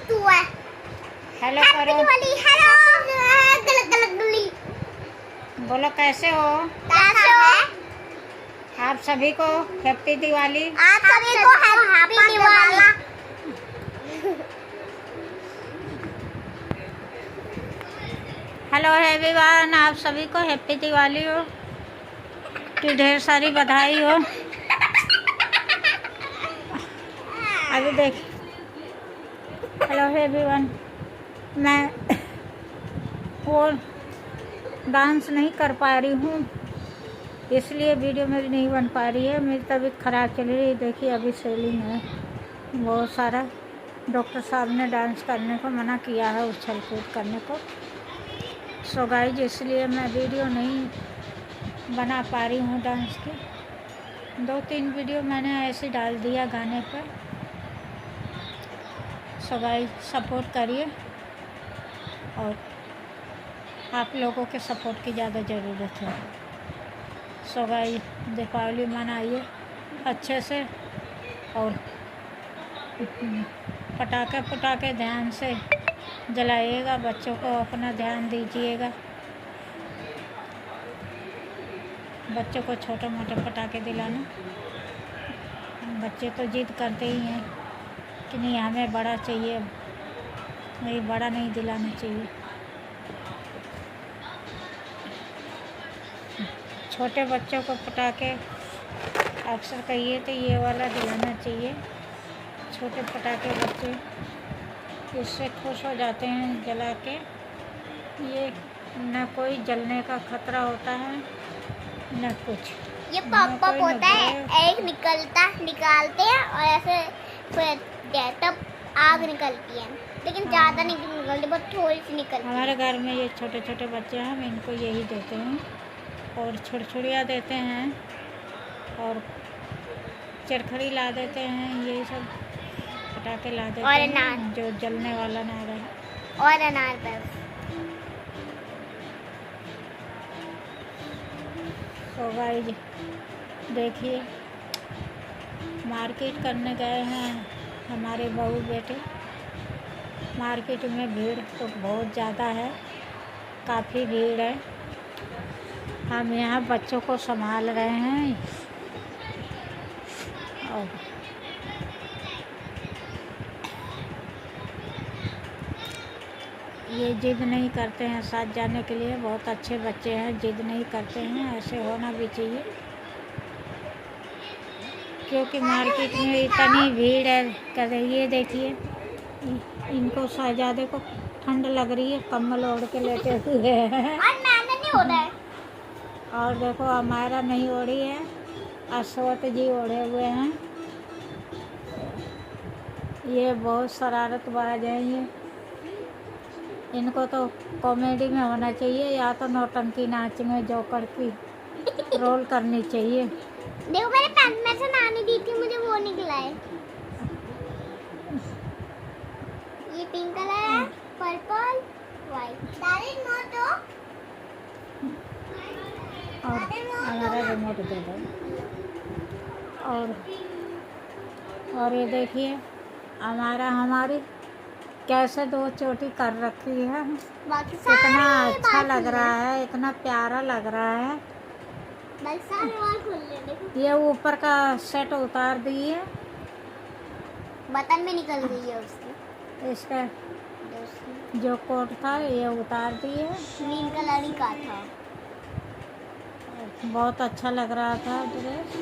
तू है। हेलो करो। हेलो गलत गलत गली। बोलो कैसे हो? कैसे हो? आप सभी को हैप्पी दिवाली। आप सभी को हैप्पी दिवाली। हेलो एवरीवन, आप सभी को हैप्पी दिवाली हो की ढेर सारी बधाई हो। अभी देख, हेलो एवरीवन, मैं वो डांस नहीं कर पा रही हूँ, इसलिए वीडियो मेरी नहीं बन पा रही है। मेरी तबीयत ख़राब चल रही है। देखिए अभी सेलिंग है बहुत सारा। डॉक्टर साहब ने डांस करने को मना किया है, उछल कूद करने को। सो गाइस, इसलिए मैं वीडियो नहीं बना पा रही हूँ डांस की। 2-3 वीडियो मैंने ऐसे डाल दिया गाने पर। सो गाइस, सपोर्ट करिए और आप लोगों के सपोर्ट की ज़्यादा ज़रूरत है। सो गाइस, दीपावली मनाइए अच्छे से और पटाखे ध्यान से जलाइएगा। बच्चों को अपना ध्यान दीजिएगा। बच्चों को छोटे मोटे पटाखे दिलाना। बच्चे तो जिद करते ही हैं कि नहीं हमें बड़ा चाहिए, नहीं बड़ा नहीं दिलाना चाहिए। छोटे बच्चों को पटाखे अक्सर कहिए तो ये वाला दिलाना चाहिए। छोटे पटाखे बच्चे इससे खुश हो जाते हैं जला के। ये न कोई जलने का खतरा होता है न कुछ। ये पॉप होता है, एक निकालते हैं और ऐसे फिर तब आग निकलती है, लेकिन ज़्यादा नहीं निकलती, बहुत थोड़ी सी निकलती है। हमारे घर में ये छोटे छोटे बच्चे हैं, हम इनको यही देते हैं और छुड़छुड़ियाँ देते हैं और चरखड़ी ला देते हैं। यही सब पटाखे ला देते और हैं जो जलने वाला ना रहे। और अनार बस। तो गाइस देखिए, मार्केट करने गए हैं हमारे बहू बेटे। मार्केट में भीड़ तो बहुत ज़्यादा है, काफ़ी भीड़ है। हम यहाँ बच्चों को संभाल रहे हैं और ये जिद नहीं करते हैं साथ जाने के लिए। बहुत अच्छे बच्चे हैं, जिद नहीं करते हैं। ऐसे होना भी चाहिए, क्योंकि मार्केट में इतनी भीड़ है। कर ये देखिए, इनको शहजादे को ठंड लग रही है, कम्बल ओढ़ के लेटे हुए हैं। और मैंने नहीं ओढ़ा है। और देखो हमारा नहीं ओढ़ी है, अश्वत जी ओढ़े हुए हैं। ये बहुत शरारतबाज हैं। ये इनको तो कॉमेडी में होना चाहिए या तो नौटंकी नाच में जोकर की रोल करनी चाहिए। देखो मेरे पैंट में से नानी दी थी, मुझे वो निकला है। ये पिंक कलर है, पर्पल, व्हाइट। और हमारा रिमोट दे दो। और ये देखिए हमारी कैसे 2 चोटी कर रखी है। इतना अच्छा लग रहा है, इतना प्यारा लग रहा है। ये ऊपर का सेट उतार दिए, बटन में निकल गई है उसकी। इसका जो कोट था ये उतार दिए। ग्रीन कलर का था, बहुत अच्छा लग रहा था ड्रेस।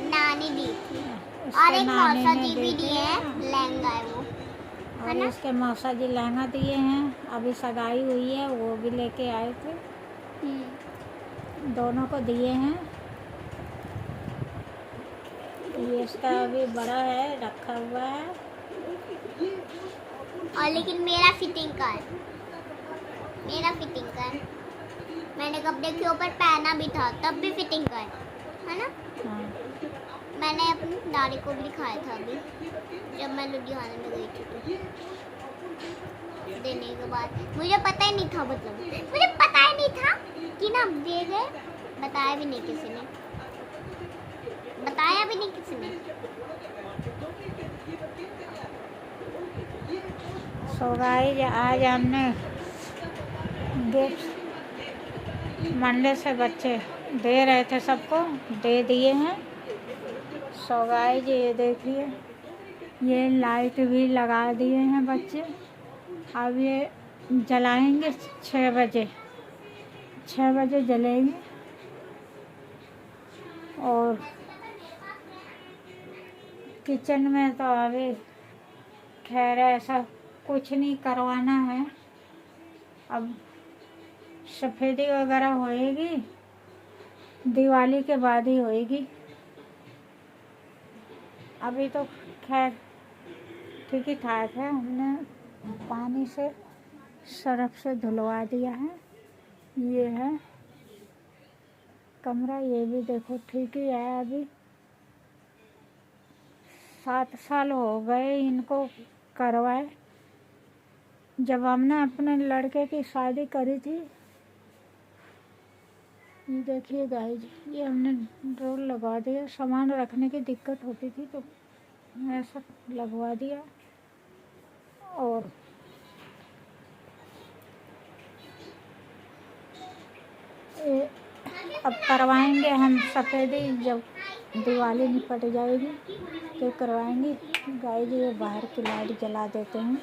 नानी दी थी। इसके और एक नानी मौसा ने जी दे भी दिए दिया। हैं, लहंगा है वो। और इसके मौसा जी लहंगा दिए हैं। अभी सगाई हुई है, वो भी लेके आए थे, दोनों को दिए हैं। ये इसका अभी बड़ा है, रखा हुआ है। और लेकिन मेरा फिटिंग का है, मेरा फिटिंग का है। मैंने कपड़े के ऊपर पहना भी था, तब भी फिटिंग का है ना। हाँ। मैंने अपनी दादी को भी दिखाया था अभी, जब मैं लुधियाना में गई थी तो देने के बाद मुझे पता ही नहीं था, मतलब मुझे पता ही नहीं था कि ना दे गए। बताया भी नहीं किसी ने, बताया भी नहीं किसी ने। सो गाइस आज हमने गिफ्ट मंडे से बच्चे दे रहे थे, सबको दे दिए हैं। सो गाइस ये देखिए, ये लाइट भी लगा दिए हैं बच्चे। अब ये जलाएंगे 6 बजे, 6 बजे जलेंगे। और किचन में तो अभी खैर ऐसा कुछ नहीं करवाना है, अब सफेदी वगैरह होएगी दिवाली के बाद ही होएगी। अभी तो खैर ठीक ही ठाक है, हमने पानी से सर्फ से धुलवा दिया है। ये है कमरा, ये भी देखो ठीक ही है। अभी 7 साल हो गए इनको करवाए, जब हमने अपने लड़के की शादी करी थी। ये देखिए गाइस, ये हमने ड्रोर लगवा दिया, सामान रखने की दिक्कत होती थी तो ऐसा लगवा दिया। और अब करवाएंगे हम सफेदी, जब दिवाली निपट जाएगी तो करवाएंगे। गाइस ये बाहर की लाइट जला देते हैं।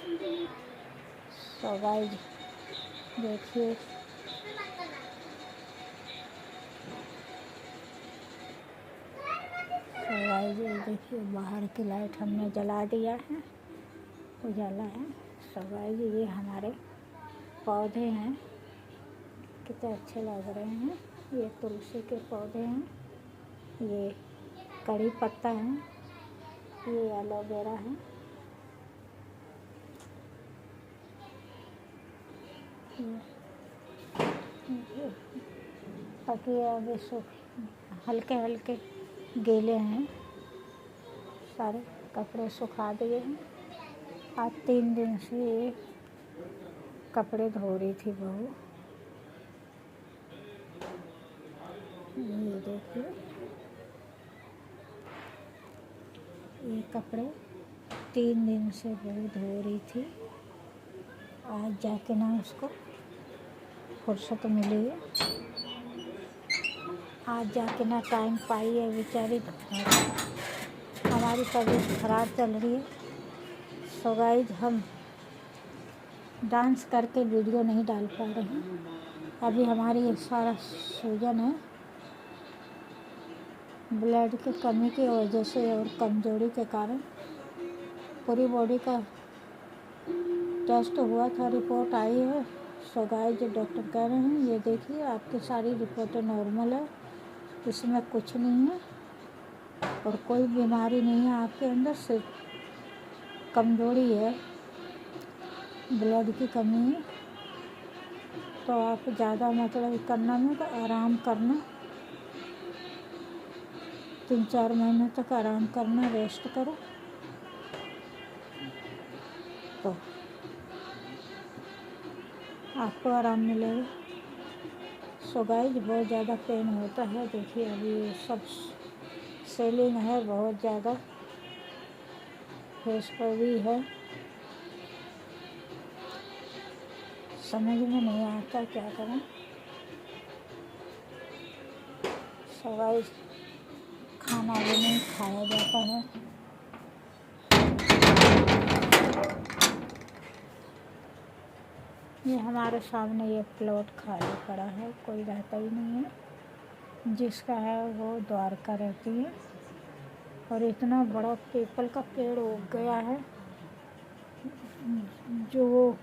तो गाइस देखिए, तो गाइस ये देखिए बाहर की लाइट हमने जला दिया है, उजाला है। तो गाइस ये हमारे पौधे हैं, कितने अच्छे लग रहे हैं। ये तुलसी के पौधे हैं, ये कड़ी पत्ता है, ये एलोवेरा है। तकिए अभी हल्के हल्के गीले हैं, सारे कपड़े सुखा दिए हैं। आज 3 दिन से ये कपड़े धो रही थी बहू। ये देखिए, ये कपड़े 3 दिन से बहू धो रही थी। आज जाके ना उसको फुर्सत मिली है, आज जाके ना टाइम पाई है बेचारी। हमारी तबीयत खराब चल रही है। सो गाइस हम डांस करके वीडियो नहीं डाल पा रहे हैं। अभी हमारी ये सारा सूजन है ब्लड की कमी की वजह से और कमजोरी के कारण। पूरी बॉडी का टेस्ट हुआ था, रिपोर्ट आई है। सो गाइस जो डॉक्टर कह रहे हैं, ये देखिए आपकी सारी रिपोर्टें नॉर्मल है, इसमें कुछ नहीं है और कोई बीमारी नहीं है आपके अंदर, सिर्फ कमजोरी है, ब्लड की कमी है। तो आप ज़्यादा मतलब करना नहीं, तो आराम करना, 3-4 महीने तक आराम करना, रेस्ट करो तो आपको आराम मिलेगा। सो गाइस बहुत ज़्यादा पेन होता है। देखिए अभी सब सेलिंग है बहुत ज़्यादा, फेस पर भी है, समझ में नहीं आता क्या करें। सो गाइस खाना भी नहीं खाया जाता है। ये हमारे सामने ये प्लॉट खाली पड़ा है, कोई रहता ही नहीं है। जिसका है वो द्वारका रहती है। और इतना बड़ा पीपल का पेड़ उग गया है जो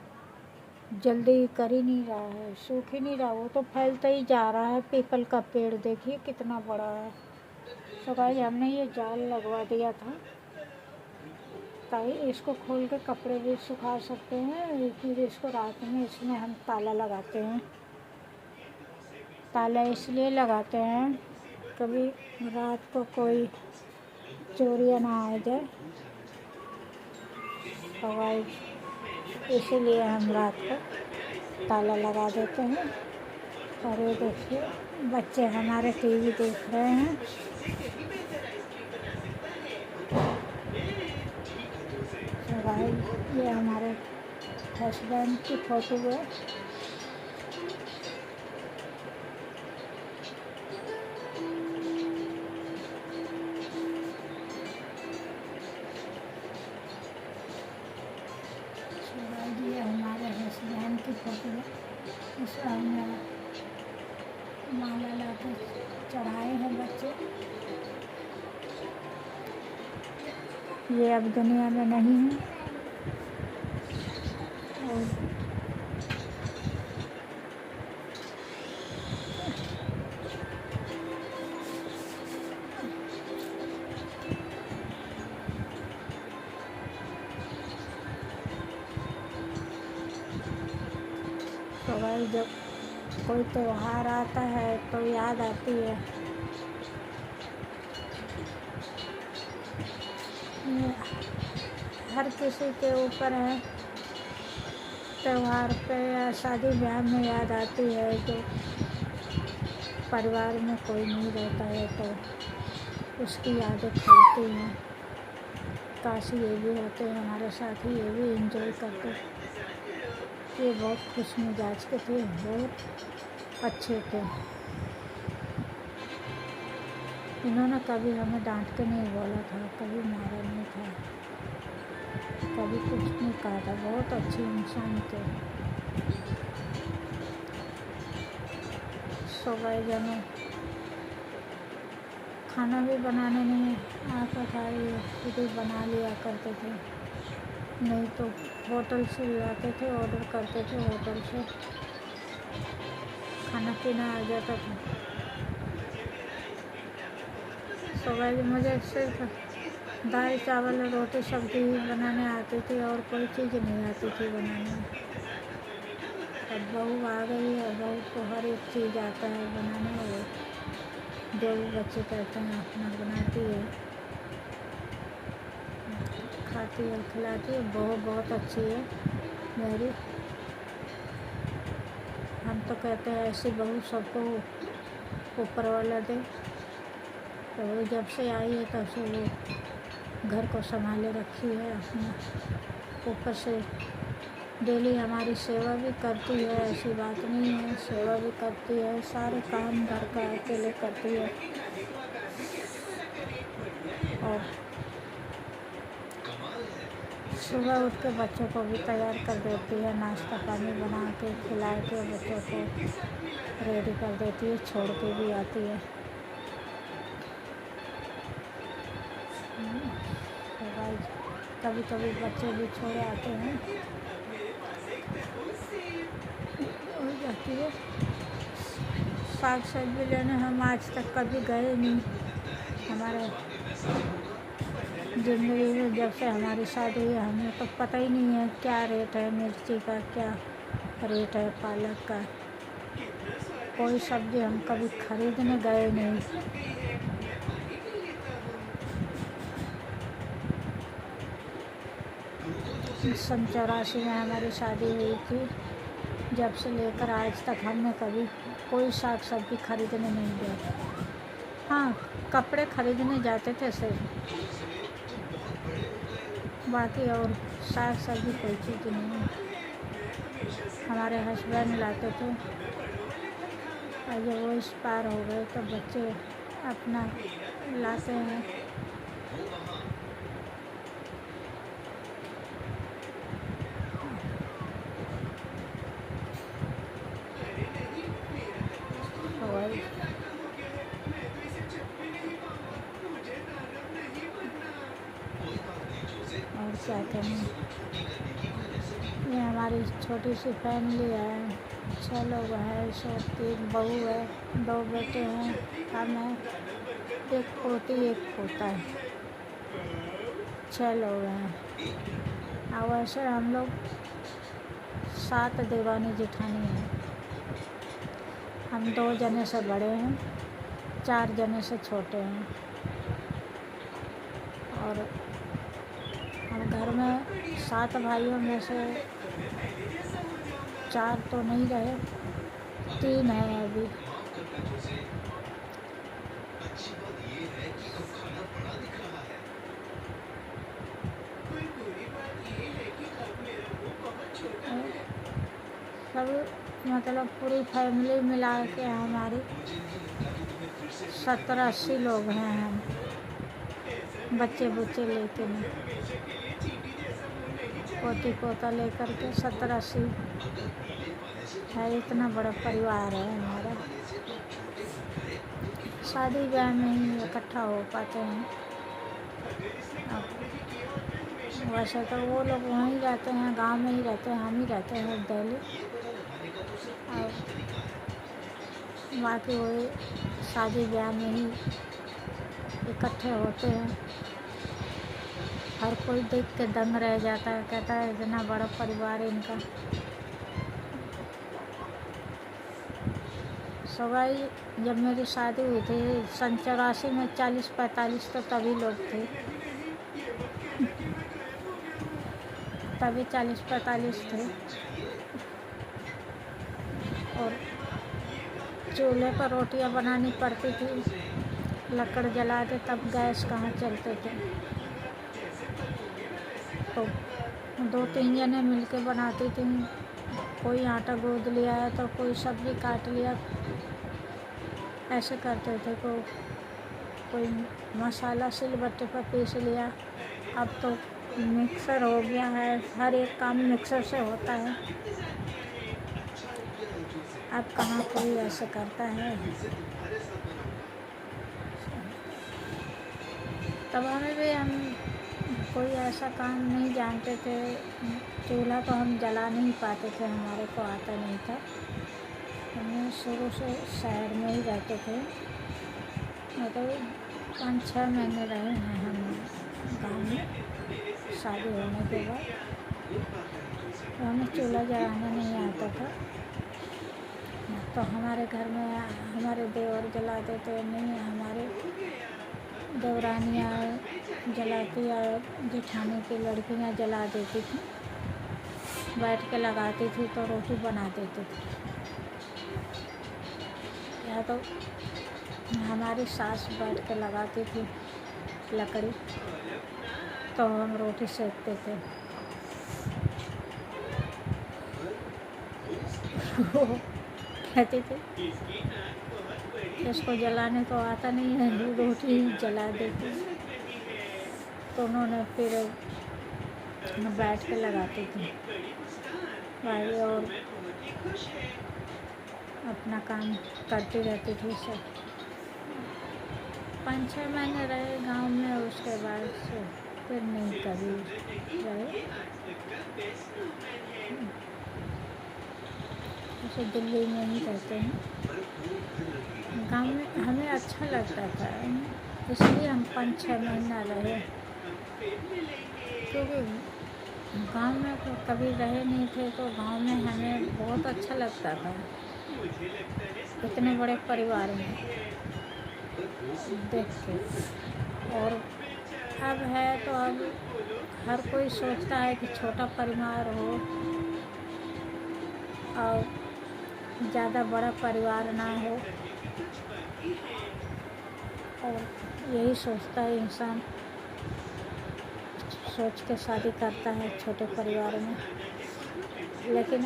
जल्दी कर ही नहीं रहा है, सूख ही नहीं रहा, वो तो फैलता ही जा रहा है। पीपल का पेड़ देखिए कितना बड़ा है। तो गाइस हमने ये जाल लगवा दिया था ताकि इसको खोल के कपड़े भी सुखा सकते हैं। फिर इसको रात में इसमें हम ताला लगाते हैं। ताला इसलिए लगाते हैं कभी रात को कोई चोरियां ना आ जाए, तो गाइस इसीलिए हम रात को ताला लगा देते हैं। और ये देखिए बच्चे हमारे टीवी देख रहे हैं। तो गाइस ये हमारे हस्बैंड की फ़ोटो है। ये हमारे हस्बैंड की फ़ोटो है। इसमें हमने माला ला के चढ़ाए हैं बच्चे। ये अब दुनिया में नहीं है। और तो भाई जब कोई त्योहार आता है तो याद आती है। ये हर किसी के ऊपर है, त्योहार पे या शादी ब्याह में याद आती है। जो परिवार में कोई नहीं रहता है तो उसकी यादें खलती हैं। काश ये भी होते हमारे साथ ही, ये भी एंजॉय करते। ये बहुत खुश मिजाज के थे, बहुत अच्छे थे। इन्होंने कभी हमें डांट के नहीं बोला था, कभी मारा नहीं था, कभी कुछ नहीं कहा था। बहुत अच्छे इंसान थे। सुबह जब खाना भी बनाने नहीं आता था, ये खुद ही बना लिया करते थे। नहीं तो होटल से लाते थे, ऑर्डर करते थे, होटल से खाना पीना आ जाता था। सुबह मुझे सिर्फ दाल चावल रोटी सब्ज़ी बनाने आती थी और कोई चीज़ नहीं आती थी बनाने। अब बहू आ गई है, बहू को हर एक चीज़ आता है बनाने। और जो भी बच्चे कहते हैं अपना बनाती है, खाती है, खिलाती है। बहू बहुत अच्छी है मेरी। हम तो कहते हैं ऐसी बहू सबको ऊपर वाला दे। तो वो जब से आई है तब से वो घर को संभाले रखी है अपना। ऊपर से डेली हमारी सेवा भी करती है, ऐसी बात नहीं है, सेवा भी करती है। सारे काम घर का अकेले करती है। और सुबह उठ के बच्चों को भी तैयार कर देती है, नाश्ता पानी बना के खिला के बच्चों को रेडी कर देती है, छोड़ के भी आती है। कभी कभी बच्चे भी छोड़ आते हैं, हो जाती है। साग सब्जी लेने हम आज तक कभी गए नहीं। हमारे ज़िंदगी में जब से हमारी शादी हुई हमें तो पता ही नहीं है क्या रेट है मिर्ची का, क्या रेट है पालक का। कोई सब्ज़ी हम कभी खरीदने गए नहीं। सन 84 में हमारी शादी हुई थी। जब से लेकर आज तक हमने कभी कोई साग सब्ज़ी खरीदने नहीं गए। हाँ, कपड़े खरीदने जाते थे सिर्फ, बाकी और साग सब्ज़ी कोई चीज़ नहीं। हमारे हस्बैंड लाते थे और जब वो इस पार हो गए तो बच्चे अपना लाते हैं। और क्या करें, ये हमारी छोटी सी फैमिली है। 6 लोग हैं, 3 बहू है, 2 बेटे हैं, हम हैं, 1 पोती 1 पोता है। 6 लोग हैं। और वैसे हम लोग 7 देवानी जेठानी हैं। हम 2 जने से बड़े हैं, 4 जने से छोटे हैं। और हम घर में 7 भाइयों में से 4 तो नहीं रहे, 3 हैं अभी। सब मतलब पूरी फैमिली मिला के हमारी 70-80 लोग हैं हम, बच्चे बुच्चे लेके नहीं, पोती पोता लेकर के 70-80 है। इतना बड़ा परिवार है हमारा। शादी ब्याह में ही इकट्ठा हो पाते हैं। अब वैसे तो वो लोग वहीं रहते हैं, गांव में ही रहते हैं, हम ही रहते हैं दिल्ली। और बाकी वही शादी ब्याह में ही इकट्ठे होते हैं। हर कोई देख के दंग रह जाता है, कहता है इतना बड़ा परिवार है इनका। सगाई जब मेरी शादी हुई थी सन 84 में, 40-45 तो तभी लोग थे, तभी 40-45 थे। और चूल्हे पर रोटियां बनानी पड़ती थी, लकड़ जला के, तब गैस कहाँ चलते थे। तो 2-3 जने मिलके बनाती थी। कोई आटा गूंद लिया है तो कोई सब्जी काट लिया, ऐसे करते थे। कोई मसाला सिलबट्टे पर पीस लिया। अब तो मिक्सर हो गया है, हर एक काम मिक्सर से होता है। अब कहाँ कोई ऐसे करता है। तब हमें भी हम कोई ऐसा काम नहीं जानते थे। चूल्हा तो हम जला नहीं पाते थे, हमारे को आता नहीं था। हम शुरू से शहर में ही रहते थे। मतलब 5-6 महीने रहे हैं हम गाँव में शादी होने के बाद। तो हमें चूल्हा जलाना नहीं आता था। तो हमारे घर में हमारे देवर जलाते थे, नहीं हमारे देवरानियाँ जलाती और जेठानी की लड़कियाँ जला देती थी, बैठ के लगाती थी तो रोटी बना देती थी। या तो हमारी सास बैठ के लगाती थी लकड़ी, तो हम रोटी सेकते थे। कहती थी इसको जलाने तो आता नहीं है, रोटी ही जला देती। तो उन्होंने फिर बैठ के लगाती थी भाई, और अपना काम करती रहती थी सब। 5-6 महीने रहे गांव में, उसके बाद से फिर नहीं कभी रहे। उसे दिल्ली में ही रहते हैं। गांव में हमें अच्छा लगता था, इसलिए हम 5-6 महीना रहे। क्योंकि गांव में तो कभी रहे नहीं थे, तो गांव में हमें बहुत अच्छा लगता था इतने बड़े परिवार में देख के। और अब है तो अब हर कोई सोचता है कि छोटा परिवार हो और ज़्यादा बड़ा परिवार ना हो, और यही सोचता है इंसान, सोच के शादी करता है छोटे परिवार में। लेकिन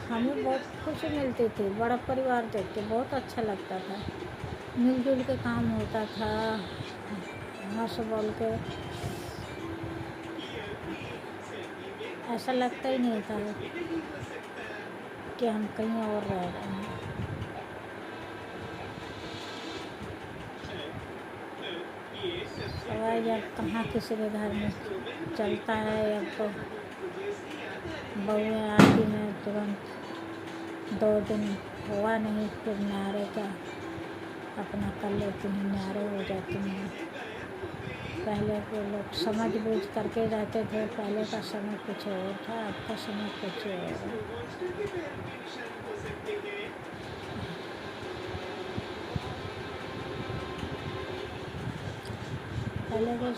हमें बहुत खुशी मिलती थी, बड़ा परिवार देख के बहुत अच्छा लगता था। मिलजुल के काम होता था, हंस बोल के, ऐसा लगता ही नहीं था कि हम कहीं और रह रहे हैं। सवाल जब कहाँ किसी के घर में चलता है, अब तो बहुएँ आती हैं तुरंत, 2 दिन हुआ नहीं फिर न्यारे का अपना कर लेती हैं, न्यारे हो जाती हैं। पहले के लोग समझ बूझ करके रहते थे, पहले का समय कुछ और था, अब का समय कुछ और है। पहले के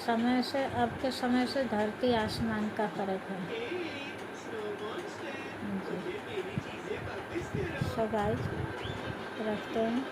समय से अब के समय से धरती आसमान का फर्क है। जी, सो गाइस रखते हैं।